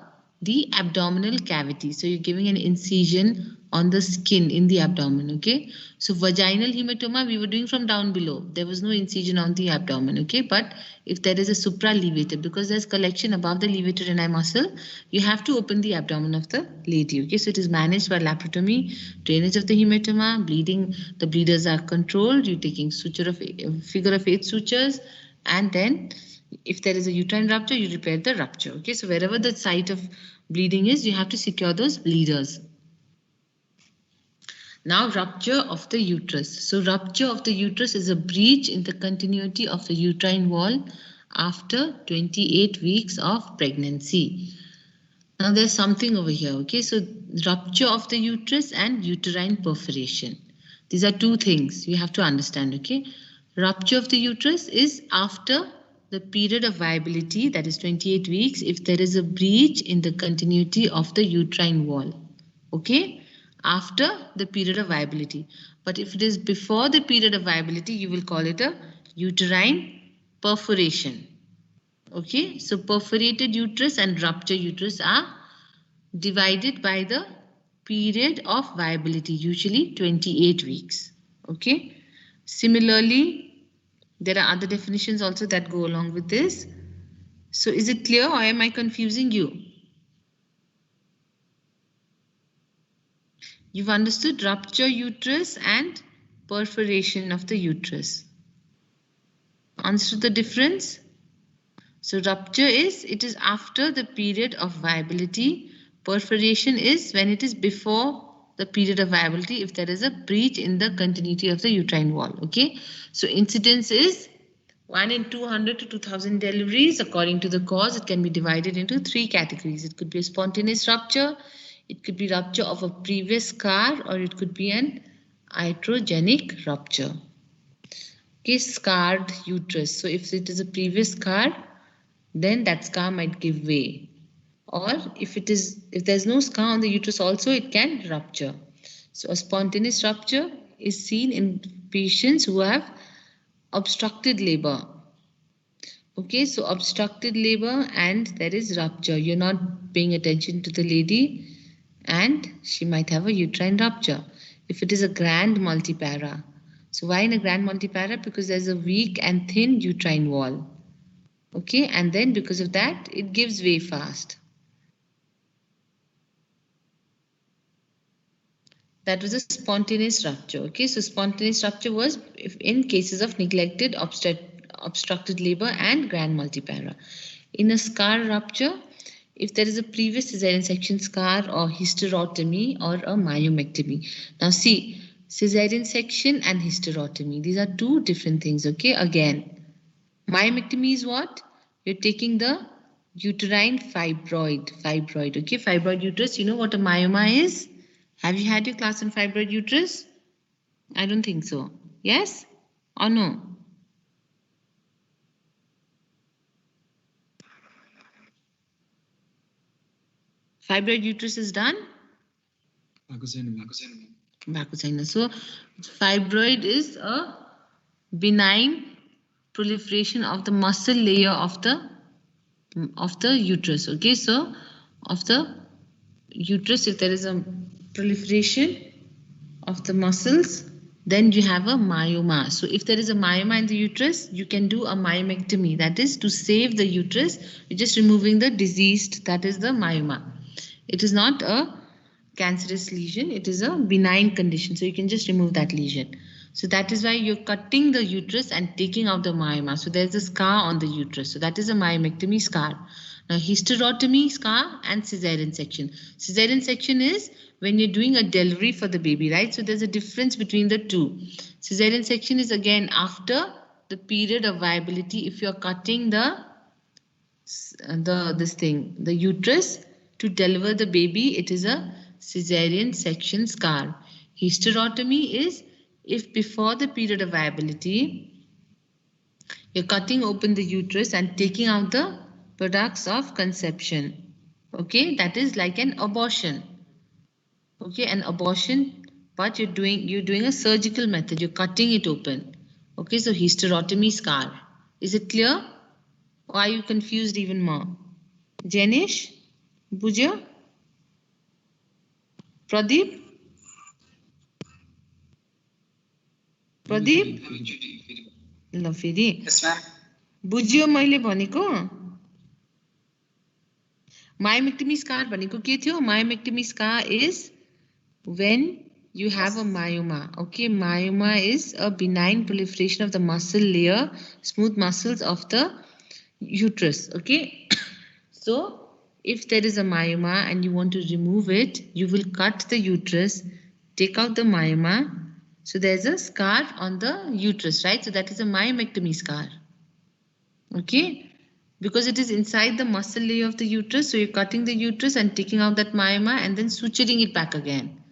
abdominal cavity. So you're giving an incision on the skin in the abdomen, okay? So vaginal hematoma we were doing from down below. There was no incision on the abdomen, okay? But if there is a supralevator, because there's collection above the levator muscle, you have to open the abdomen of the lady, okay? So it is managed by laparotomy, drainage of the hematoma, bleeding, the bleeders are controlled, you're taking figure of 8 sutures, and then if there is a uterine rupture, you repair the rupture, okay? So wherever the site of bleeding is, you have to secure those bleeders. Now, rupture of the uterus. So rupture of the uterus is a breach in the continuity of the uterine wall after 28 weeks of pregnancy. Now there's something over here, okay? So rupture of the uterus and uterine perforation. These are 2 things you have to understand, okay? Rupture of the uterus is after the period of viability, that is 28 weeks, if there is a breach in the continuity of the uterine wall, okay? After the period of viability. But if it is before the period of viability, you will call it a uterine perforation. Okay, so perforated uterus and rupture uterus are divided by the period of viability, usually 28 weeks. Okay, similarly, there are other definitions also that go along with this. So is it clear, or am I confusing you? You've understood rupture uterus and perforation of the uterus. Understood the difference? So rupture is, it is after the period of viability. Perforation is when it is before the period of viability, if there is a breach in the continuity of the uterine wall. Okay. So incidence is 1 in 200 to 2000 deliveries. According to the cause, it can be divided into 3 categories. It could be a spontaneous rupture. It could be rupture of a previous scar, or it could be an iatrogenic rupture. Okay, scarred uterus. So if it is a previous scar, then that scar might give way. Or if there's no scar on the uterus also, it can rupture. So a spontaneous rupture is seen in patients who have obstructed labor. Okay, so obstructed labor and there is rupture. You're not paying attention to the lady, and she might have a uterine rupture. If it is a grand multipara. So why in a grand multipara? Because there's a weak and thin uterine wall. Okay, and then because of that, it gives way fast. That was a spontaneous rupture. Okay, so spontaneous rupture was in cases of neglected obstructed labor and grand multipara. In a scar rupture, if there is a previous cesarean section scar or hysterotomy or a myomectomy. Now see, cesarean section and hysterotomy, these are two different things, okay? Again, myomectomy is what? You're taking the uterine fibroid, okay? Fibroid uterus, you know what a myoma is? Have you had your class on fibroid uterus? I don't think so. Yes or no? Fibroid uterus is done? Bakusaina. So fibroid is a benign proliferation of the muscle layer of the uterus. Okay, so of the uterus, if there is a proliferation of the muscles, then you have a myoma. So if there is a myoma in the uterus, you can do a myomectomy. That is to save the uterus. You're just removing the diseased, that is the myoma. It is not a cancerous lesion, it is a benign condition. So you can just remove that lesion. So that is why you're cutting the uterus and taking out the myoma. So there's a scar on the uterus. So that is a myomectomy scar. Now hysterotomy scar and cesarean section. Cesarean section is when you're doing a delivery for the baby, right? So there's a difference between the two. Cesarean section is again after the period of viability. If you're cutting the uterus to deliver the baby, it is a cesarean section scar. Hysterotomy is if before the period of viability, you're cutting open the uterus and taking out the products of conception. Okay, that is like an abortion. Okay, an abortion, but you're doing a surgical method. You're cutting it open. Okay, so hysterotomy scar. Is it clear? Or are you confused even more? Janish? Buja? Pradeep? Pradeep ल फेरि बुझ्यो मैले भनेको myomectomy scar भनेको के थियो myomectomy scar is when you have a myoma. Okay, myoma is a benign proliferation of the muscle layer, smooth muscles of the uterus. Okay, so if there is a myoma and you want to remove it, you will cut the uterus, take out the myoma. So there's a scar on the uterus, right? So that is a myomectomy scar. Okay, because it is inside the muscle layer of the uterus. So you're cutting the uterus and taking out that myoma and then suturing it back again.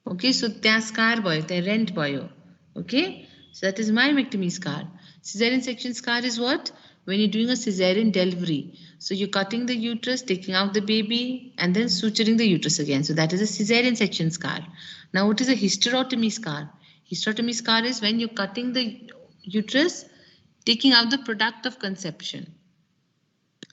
Okay, so there scar bhayo, there rent bhayo. Okay, so that is myomectomy scar. Cesarean section scar is what? When you're doing a cesarean delivery. So you're cutting the uterus, taking out the baby, and then suturing the uterus again. So that is a cesarean section scar. Now, what is a hysterotomy scar? Hysterotomy scar is when you're cutting the uterus, taking out the product of conception.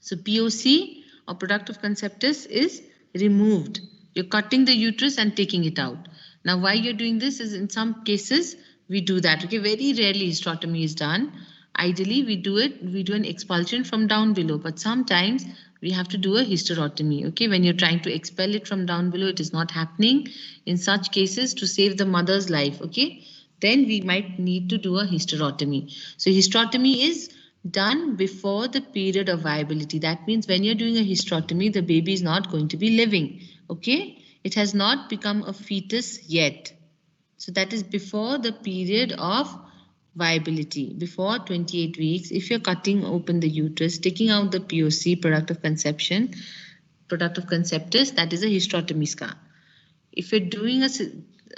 So POC or product of conceptus is removed. You're cutting the uterus and taking it out. Now, why you're doing this is in some cases we do that. Okay, very rarely hysterotomy is done. Ideally, we do an expulsion from down below, but sometimes we have to do a hysterotomy. Okay, when you're trying to expel it from down below, it is not happening. In such cases, to save the mother's life, okay, then we might need to do a hysterotomy. So hysterotomy is done before the period of viability. That means when you're doing a hysterotomy, the baby is not going to be living. Okay, it has not become a fetus yet. So that is before the period of viability, before 28 weeks. If you're cutting open the uterus, taking out the POC, product of conception, product of conceptus, that is a hysterotomy scar. If you're doing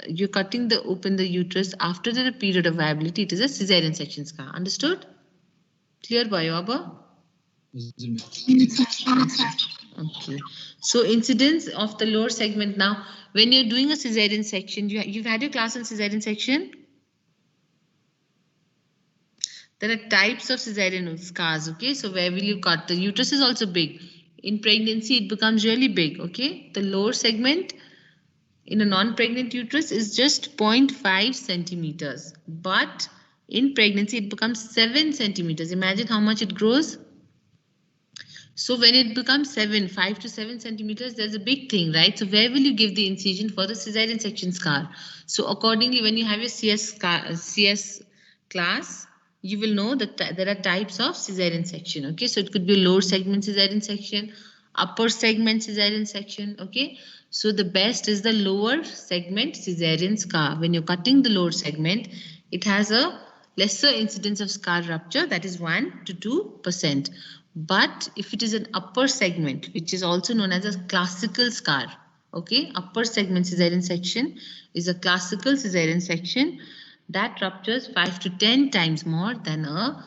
you're cutting open the uterus after the period of viability, it is a cesarean section scar. Understood? Clear, Bhaiya? Okay. So incidence of the lower segment. Now, when you're doing a cesarean section, you've had your class on cesarean section. There are types of cesarean scars. Okay, so where will you cut? The uterus is also big. In pregnancy, it becomes really big. Okay, the lower segment in a non-pregnant uterus is just 0.5 centimeters, but in pregnancy, it becomes 7 centimeters. Imagine how much it grows. So when it becomes 5 to 7 centimeters, there's a big thing, right? So where will you give the incision for the cesarean section scar? So accordingly, when you have your CS class, you will know that there are types of cesarean section. Okay, so it could be lower segment cesarean section, upper segment cesarean section. Okay, so the best is the lower segment cesarean scar. When you're cutting the lower segment, it has a lesser incidence of scar rupture, that is 1 to 2%. But if it is an upper segment, which is also known as a classical scar, okay, upper segment cesarean section is a classical cesarean section that ruptures 5 to 10 times more than a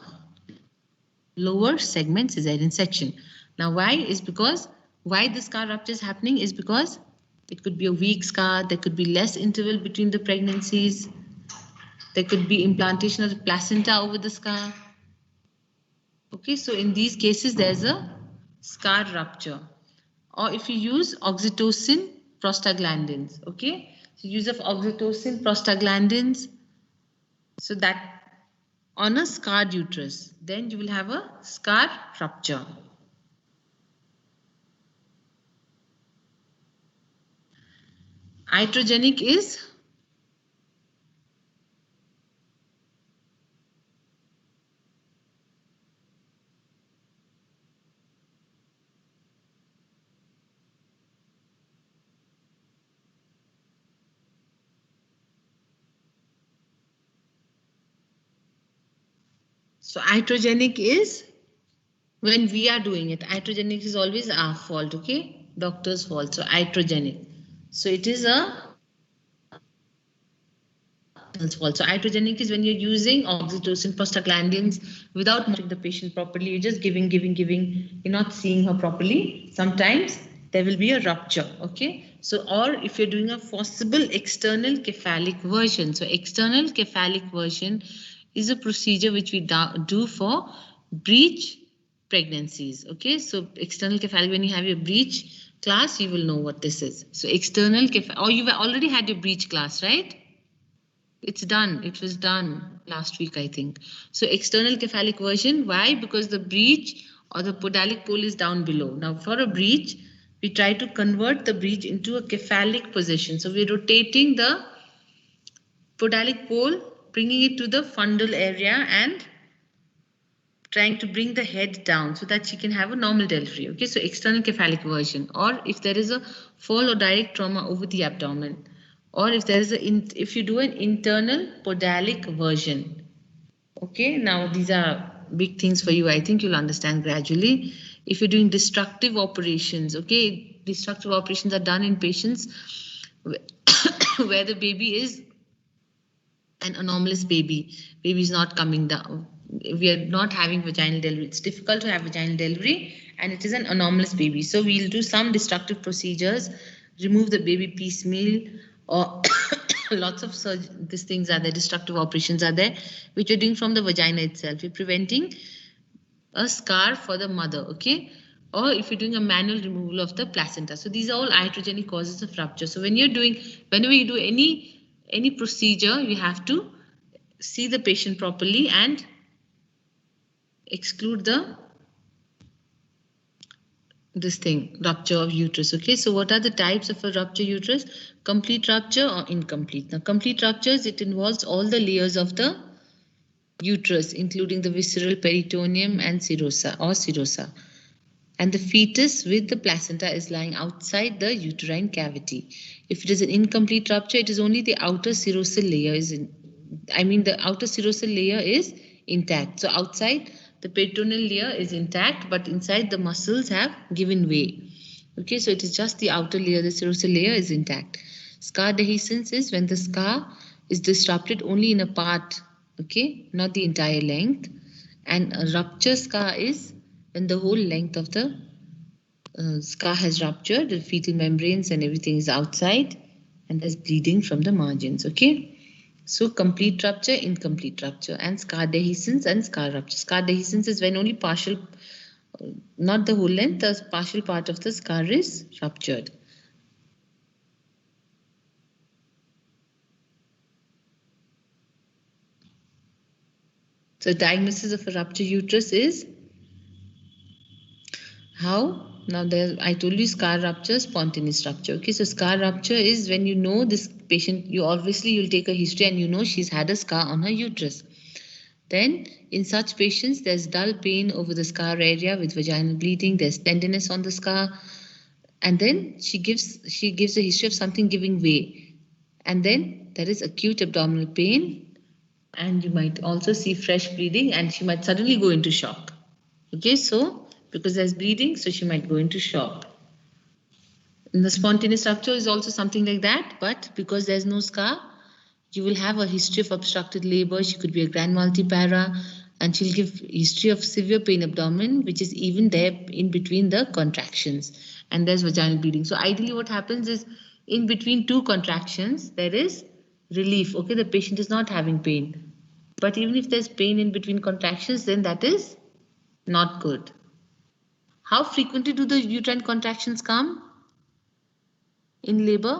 lower segment cesarean section. Now, why the scar rupture is happening is because it could be a weak scar, there could be less interval between the pregnancies, there could be implantation of the placenta over the scar. Okay, so in these cases, there's a scar rupture. Or if you use oxytocin prostaglandins, okay, so use of oxytocin prostaglandins, so that on a scarred uterus, then you will have a scar rupture. Iatrogenic is so iatrogenic is when we are doing it. Iatrogenic is always our fault, okay? Doctor's fault. So iatrogenic. So it is a fault. So iatrogenic is when you're using oxytocin prostaglandins without monitoring the patient properly. You're just giving. You're not seeing her properly. Sometimes there will be a rupture, okay? So, or if you're doing a forcible external cephalic version. So external cephalic version is a procedure which we do for breech pregnancies. Okay, so external cephalic, when you have your breech class, you will know what this is. So external cephalic, or you've already had your breech class, right? It's done. It was done last week, I think. So external cephalic version. Why? Because the breech or the podalic pole is down below. Now for a breech, we try to convert the breech into a cephalic position. So we're rotating the podalic pole, bringing it to the fundal area and trying to bring the head down so that she can have a normal delivery. Okay, so external cephalic version, or if there is a fall or direct trauma over the abdomen, or if there is if you do an internal podalic version. Okay, now these are big things for you. I think you'll understand gradually. If you're doing destructive operations, okay, destructive operations are done in patients where the baby is an anomalous baby. Baby is not coming down. We are not having vaginal delivery. It's difficult to have vaginal delivery and it is an anomalous baby. So we'll do some destructive procedures, remove the baby piecemeal, or lots of these things are there, destructive operations are there, which we're doing from the vagina itself. We're preventing a scar for the mother, okay? Or if you're doing a manual removal of the placenta. So these are all iatrogenic causes of rupture. So when whenever you do any procedure, you have to see the patient properly and exclude rupture of uterus. Okay, so what are the types of a rupture uterus? Complete rupture or incomplete. Now, complete ruptures, it involves all the layers of the uterus, including the visceral peritoneum and serosa. And the fetus with the placenta is lying outside the uterine cavity. If it is an incomplete rupture, it is only the outer serosal layer the outer serosal layer is intact. So outside the peritoneal layer is intact, but inside the muscles have given way. Okay, so it is just the outer layer, the serosal layer is intact. Scar dehiscence is when the scar is disrupted only in a part, okay, not the entire length. And a rupture scar is when the whole length of the scar has ruptured, the fetal membranes and everything is outside and there's bleeding from the margins, okay? So complete rupture, incomplete rupture, and scar dehiscence and scar rupture. Scar dehiscence is when only partial, not the whole length, the partial part of the scar is ruptured. So diagnosis of a rupture uterus is how? Now I told you scar rupture, spontaneous rupture. Okay, so scar rupture is when you know this patient, you'll take a history and you know she's had a scar on her uterus. Then in such patients, there's dull pain over the scar area with vaginal bleeding. There's tenderness on the scar. And then she gives a history of something giving way. And then there is acute abdominal pain. And you might also see fresh bleeding, and she might suddenly go into shock. Okay, so because there's bleeding, so she might go into shock. And the spontaneous rupture is also something like that, but because there's no scar, you will have a history of obstructed labor. She could be a grand multipara, and she'll give history of severe pain abdomen, which is even there in between the contractions, and there's vaginal bleeding. So ideally what happens is in between two contractions, there is relief. Okay, the patient is not having pain. But even if there's pain in between contractions, then that is not good. How frequently do the uterine contractions come in labor?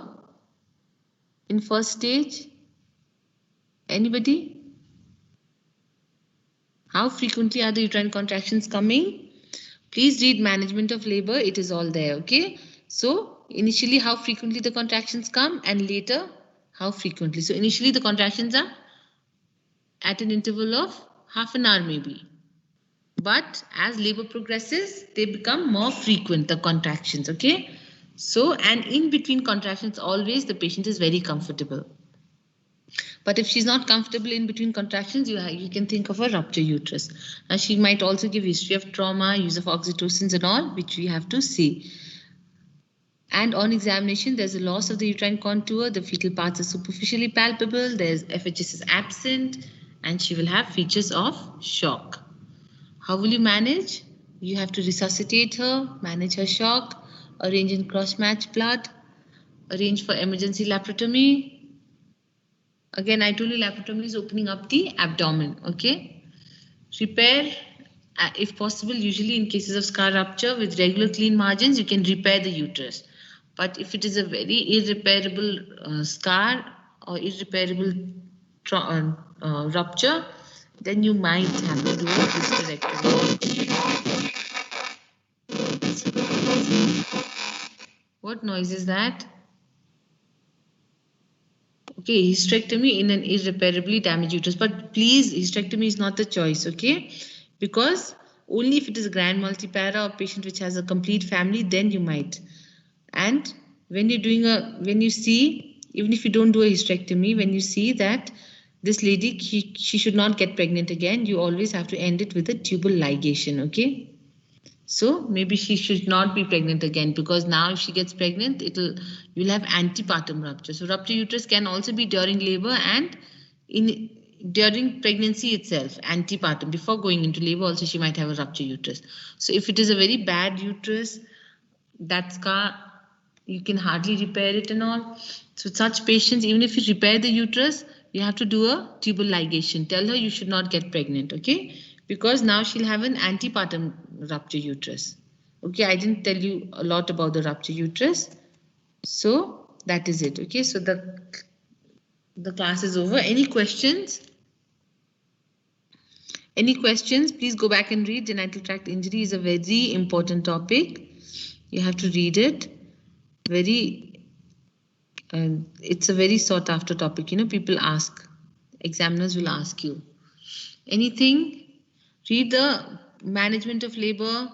In first stage? Anybody? How frequently are the uterine contractions coming? Please read management of labor. It is all there, okay? So initially how frequently the contractions come, and later how frequently. So initially the contractions are at an interval of half an hour maybe. But as labor progresses, they become more frequent, the contractions, okay? So, and in between contractions, always the patient is very comfortable. But if she's not comfortable in between contractions, you can think of a rupture uterus. And she might also give history of trauma, use of oxytocins and all, which we have to see. And on examination, there's a loss of the uterine contour. The fetal parts are superficially palpable. There's FHS is absent, and she will have features of shock. How will you manage? You have to resuscitate her, manage her shock, arrange in cross-match blood, arrange for emergency laparotomy. Again, I told you laparotomy is opening up the abdomen, okay? Repair, if possible, usually in cases of scar rupture with regular clean margins, you can repair the uterus. But if it is a very irreparable scar or irreparable rupture, then you might have to do a hysterectomy. What noise is that? Okay, hysterectomy in an irreparably damaged uterus. But please, hysterectomy is not the choice, okay? Because only if it is a grand multipara or patient which has a complete family, then you might. And when you're doing when you see, even if you don't do a hysterectomy, when you see that this lady, she should not get pregnant again, you always have to end it with a tubal ligation, okay? So maybe she should not be pregnant again, because now if she gets pregnant, you'll have antepartum rupture. So rupture uterus can also be during labor and during pregnancy itself, antepartum. Before going into labor also she might have a rupture uterus. So if it is a very bad uterus, that scar, you can hardly repair it and all. So such patients, even if you repair the uterus, you have to do a tubal ligation. Tell her you should not get pregnant, okay? Because now she'll have an antepartum rupture uterus. Okay, I didn't tell you a lot about the rupture uterus. So that is it, okay? So the class is over. Any questions? Any questions? Please go back and read. Genital tract injury is a very important topic. You have to read it. It's a very sought after topic. You know, people ask, examiners will ask you. Anything? Read the management of labor,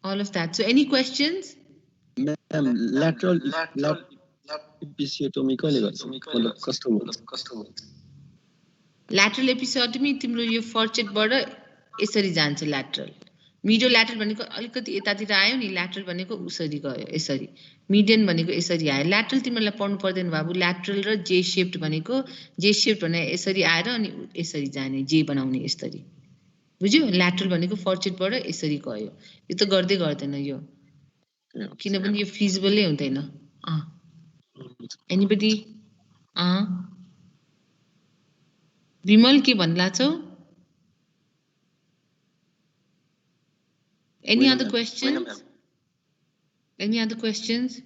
all of that. So any questions? Lateral episiotomy Lateral episiotomy तिम्रो यो फर्चेटबाट यसरी जान्छ lateral. Medial lateral भनेको अलिकति यतातिर आयो नि, lateral भनेको उसरी गयो यसरी. Median भनेको यसरी आयो. Lateral तिमीलाई पढ्नु पर्दैन बाबु. Lateral र J shaped भनेको J shaped भने यसरी आएर अनि यसरी जाने, J बनाउने यसरी. बुझ्यो? Lateral भनेको फर्चेटबाट यसरी गयो. यो त गर्दै गर्दैन यो. किनभने यो फिजिबलै हुँदैन. Anybody? विमल के भन्ला छौ? Any other questions? Any other questions?